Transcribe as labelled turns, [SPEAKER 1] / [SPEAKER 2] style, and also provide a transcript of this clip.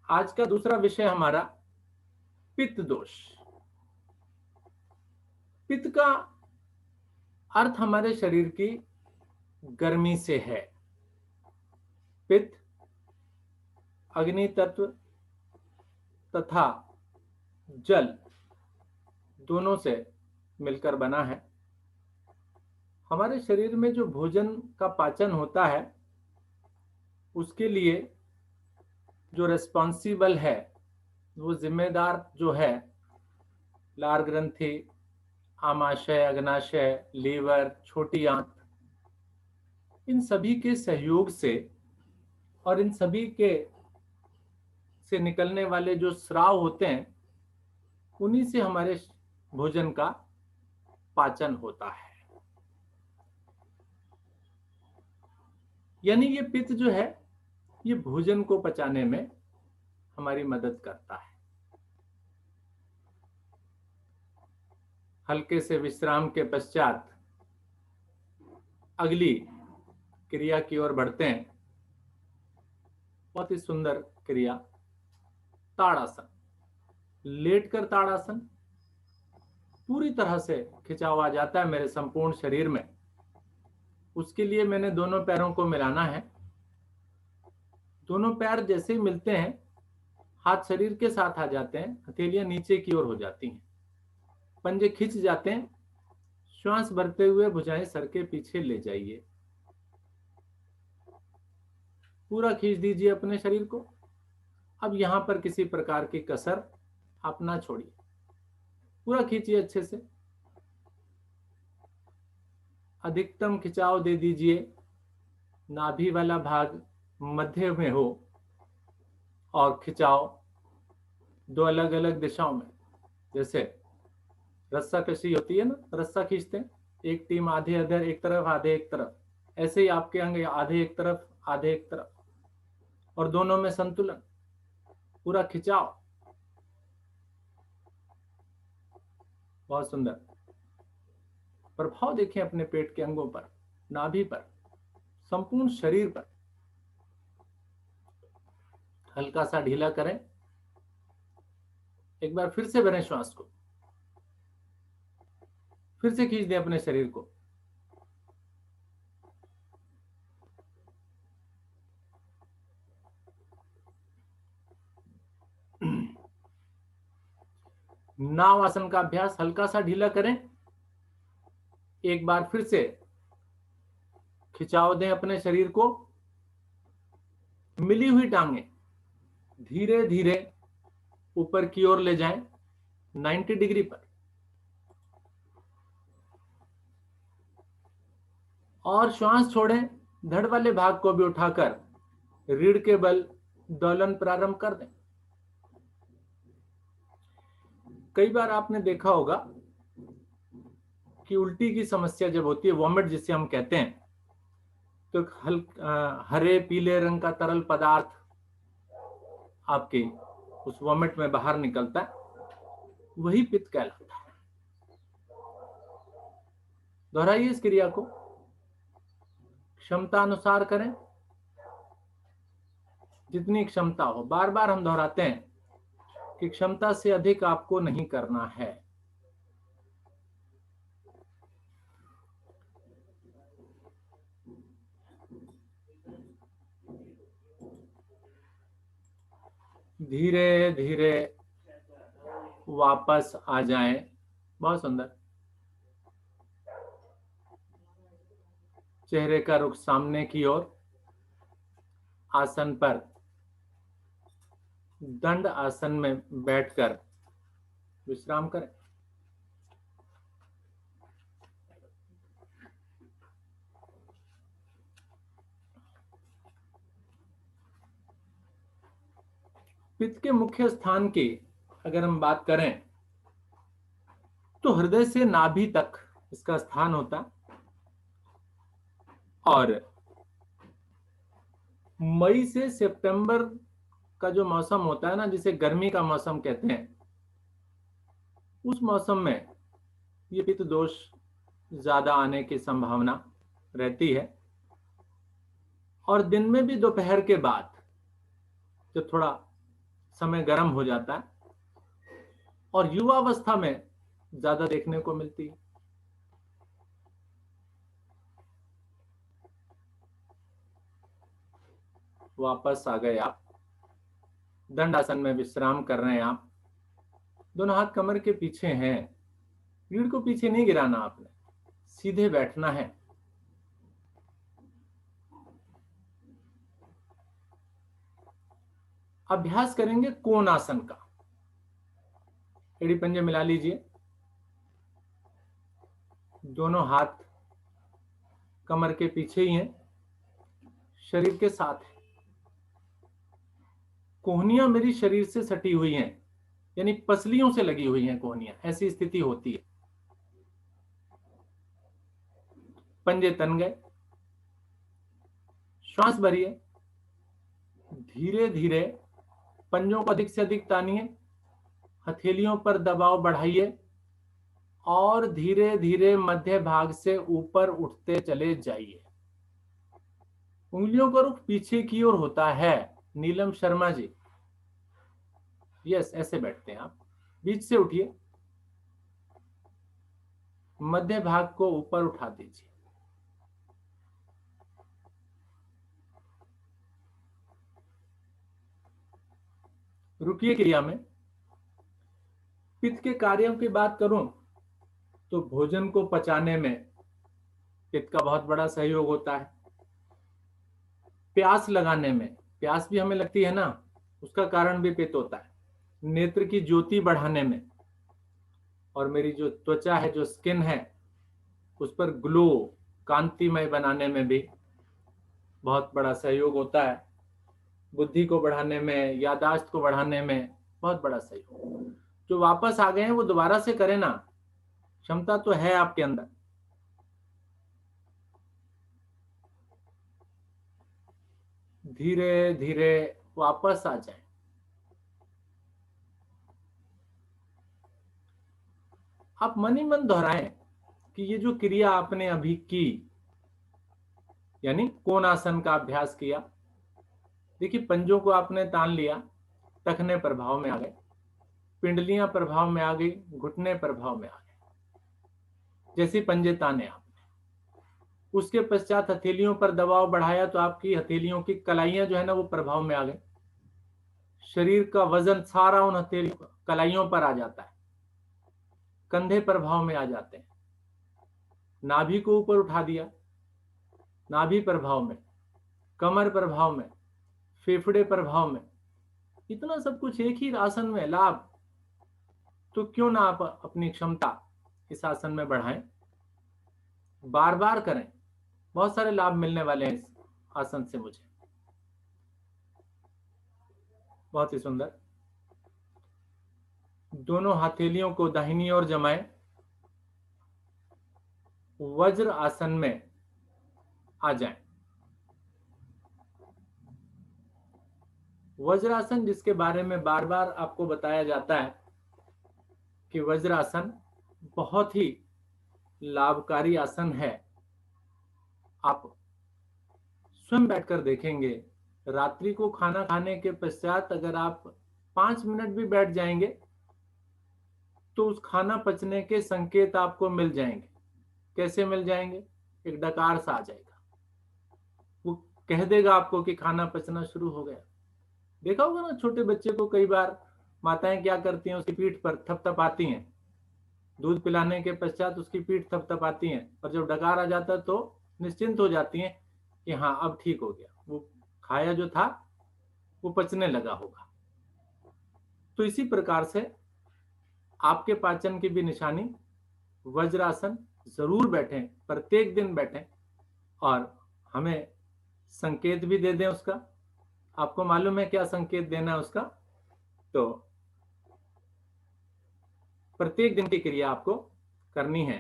[SPEAKER 1] आज का दूसरा विषय हमारा पित्त दोष। पित्त का अर्थ हमारे शरीर की गर्मी से है। पित्त अग्नि तत्व तथा जल दोनों से मिलकर बना है। हमारे शरीर में जो भोजन का पाचन होता है उसके लिए जो रिस्पॉन्सिबल है, वो जिम्मेदार जो है, लार ग्रंथि, आमाशय, अग्नाशय, लीवर, छोटी आंत, इन सभी के सहयोग से और इन सभी के से निकलने वाले जो स्राव होते हैं उन्हीं से हमारे भोजन का पाचन होता है। यानी ये पित्त जो है ये भोजन को पचाने में हमारी मदद करता है। हल्के से विश्राम के पश्चात अगली क्रिया की ओर बढ़ते हैं। बहुत ही सुंदर क्रिया, ताड़ासन। लेटकर ताड़ासन, पूरी तरह से खिंचाव आ जाता है मेरे संपूर्ण शरीर में। उसके लिए मैंने दोनों पैरों को मिलाना है। दोनों पैर जैसे ही मिलते हैं हाथ शरीर के साथ आ जाते हैं, हथेलियां नीचे की ओर हो जाती हैं, पंजे खिंच जाते हैं। श्वास भरते हुए भुजाएं सर के पीछे ले जाइए। पूरा खींच दीजिए अपने शरीर को। अब यहां पर किसी प्रकार की कसर आप ना छोड़िए, पूरा खींचिए अच्छे से। अधिकतम खिंचाव दे दीजिए, नाभि वाला भाग मध्य में हो और खिंचाव दो अलग अलग दिशाओं में। जैसे रस्सा कशी होती है ना, रस्सा खींचते हैं, एक टीम आधे इधर एक तरफ आधे एक तरफ, ऐसे ही आपके अंग आधे एक तरफ आधे एक तरफ, और दोनों में संतुलन, पूरा खिंचाव। बहुत सुंदर प्रभाव देखें अपने पेट के अंगों पर, नाभि पर, संपूर्ण शरीर पर। हल्का सा ढीला करें। एक बार फिर से भरें श्वास को, फिर से खींच दें अपने शरीर को। नाव आसन का अभ्यास, हल्का सा ढीला करें। एक बार फिर से खिंचाव दें अपने शरीर को। मिली हुई टांगे धीरे धीरे ऊपर की ओर ले जाएं 90 डिग्री पर, और श्वास छोड़ें। धड़ वाले भाग को भी उठाकर रीढ़ के बल दोलन प्रारंभ कर दें। कई बार आपने देखा होगा कि उल्टी की समस्या जब होती है, वॉमिट जिसे हम कहते हैं, तो हरे पीले रंग का तरल पदार्थ आपके उस वॉमिट में बाहर निकलता है, वही पित्त कहलाता है। दोहराइए इस क्रिया को, क्षमता अनुसार करें, जितनी क्षमता हो। बार बार हम दोहराते हैं कि क्षमता से अधिक आपको नहीं करना है। धीरे धीरे वापस आ जाएं। बहुत सुंदर। चेहरे का रुख सामने की ओर, आसन पर दंड आसन में बैठकर विश्राम करें। पित्त के मुख्य स्थान की अगर हम बात करें तो हृदय से नाभि तक इसका स्थान होता है। और मई से सितंबर का जो मौसम होता है ना, जिसे गर्मी का मौसम कहते हैं, उस मौसम में ये पित्त दोष ज्यादा आने की संभावना रहती है। और दिन में भी दोपहर के बाद जब थोड़ा समय गर्म हो जाता है और युवावस्था में ज्यादा देखने को मिलती है। वापस आ गए आप, दंडासन में विश्राम कर रहे हैं आप। दोनों हाथ कमर के पीछे हैं। रीढ़ को पीछे नहीं गिराना आपने, सीधे बैठना है। अभ्यास करेंगे कोण आसन का। एड़ी पंजे मिला लीजिए, दोनों हाथ कमर के पीछे ही हैं, शरीर के साथ है। कोहनियां मेरी शरीर से सटी हुई हैं, यानी पसलियों से लगी हुई हैं कोहनियां, ऐसी स्थिति होती है। पंजे तन गए, श्वास भरिए, धीरे धीरे पंजों को अधिक से अधिक तानिए, हथेलियों पर दबाव बढ़ाइए और धीरे धीरे मध्य भाग से ऊपर उठते चले जाइए। उंगलियों का रुख पीछे की ओर होता है। नीलम शर्मा जी, यस, ऐसे बैठते हैं आप। बीच से उठिए, मध्य भाग को ऊपर उठा दीजिए। रुकिए क्रिया में। पित्त के कार्यों की बात करूं तो भोजन को पचाने में पित्त का बहुत बड़ा सहयोग होता है। प्यास लगाने में, प्यास भी हमें लगती है ना, उसका कारण भी पित्त होता है। नेत्र की ज्योति बढ़ाने में, और मेरी जो त्वचा है, जो स्किन है, उस पर ग्लो, कांतिमय बनाने में भी बहुत बड़ा सहयोग होता है। बुद्धि को बढ़ाने में, यादाश्त को बढ़ाने में बहुत बड़ा सहयोग। जो वापस आ गए हैं वो दोबारा से करें ना, क्षमता तो है आपके अंदर। धीरे धीरे वापस आ जाए। आप मन ही मन दोहराएं कि ये जो क्रिया आपने अभी की, यानी कोण आसन का अभ्यास किया, देखिए पंजों को आपने तान लिया, टखने प्रभाव में आ गए, पिंडलियां प्रभाव में आ गई, घुटने प्रभाव में आ गए, जैसे पंजे ताने आपने। उसके पश्चात हथेलियों पर दबाव बढ़ाया तो आपकी हथेलियों की कलाइयां जो है ना वो प्रभाव में आ गई। शरीर का वजन सारा उन हथेलियों कलाइयों पर आ जाता है, कंधे प्रभाव में आ जाते हैं। नाभि को ऊपर उठा दिया, नाभि प्रभाव में, कमर प्रभाव में, फेफड़े प्रभाव में। इतना सब कुछ एक ही आसन में लाभ, तो क्यों ना आप अपनी क्षमता इस आसन में बढ़ाएं, बार बार करें। बहुत सारे लाभ मिलने वाले हैं इस आसन से मुझे। बहुत ही सुंदर। दोनों हथेलियों को दाहिनी ओर जमाएं, वज्र आसन में आ जाएं। वज्रासन, जिसके बारे में बार बार आपको बताया जाता है कि वज्रासन बहुत ही लाभकारी आसन है। आप स्वयं बैठकर देखेंगे, रात्रि को खाना खाने के पश्चात अगर आप 5 मिनट भी बैठ जाएंगे तो उस खाना पचने के संकेत आपको मिल जाएंगे। कैसे मिल जाएंगे? एक डकार सा आ जाएगा, वो कह देगा आपको कि खाना पचना शुरू हो गया। देखा होगा ना, छोटे बच्चे को कई बार माताएं क्या करती हैं, उसकी पीठ पर थपथपाती हैं, दूध पिलाने के पश्चात उसकी पीठ थपथपाती हैं, और जब डकार आ जाता है तो निश्चिंत हो जाती हैं कि हाँ अब ठीक हो गया, वो खाया जो था वो पचने लगा होगा। तो इसी प्रकार से आपके पाचन की भी निशानी, वज्रासन जरूर बैठें, प्रत्येक दिन बैठें, और हमें संकेत भी दे दें उसका। आपको मालूम है क्या संकेत देना है उसका? तो प्रत्येक दिन की क्रिया आपको करनी है।